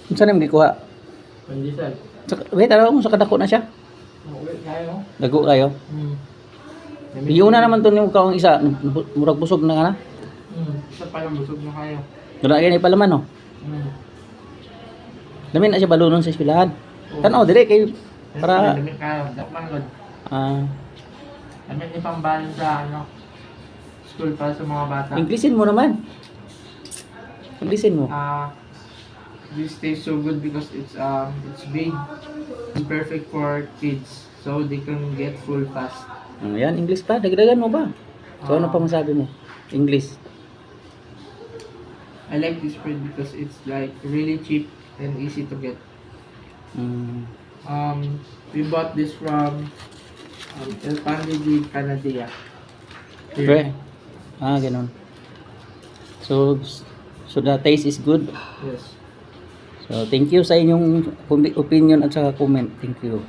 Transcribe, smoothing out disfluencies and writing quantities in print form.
Unsa nang gikuha? Pandesal. Wait, alam mo sa kadako na siya. Wait, kayo. Dago kayo. Iyon na naman to ni kaong isa, murag busog na kana. Isa pa lang busog na kayo. Dala gani palaman no. Dami na siya balunon sa eskwelahan. Tanaw dire kay para Dami kayo. Dakman god. Dami ni pambalon sa ano. School para sa mga bata. Inglesin mo naman. Inglesin mo. This tastes so good because it's big. It's perfect for kids. So they can get full fast. Yan, English pa. Dagdagan mo ba? So ano pa masabi mo? English. I like this bread because it's like really cheap and easy to get. We bought this from El Pan de Canadia. Okay. Ganun. So the taste is good. Yes. So thank you sa inyong opinion at saka comment. Thank you.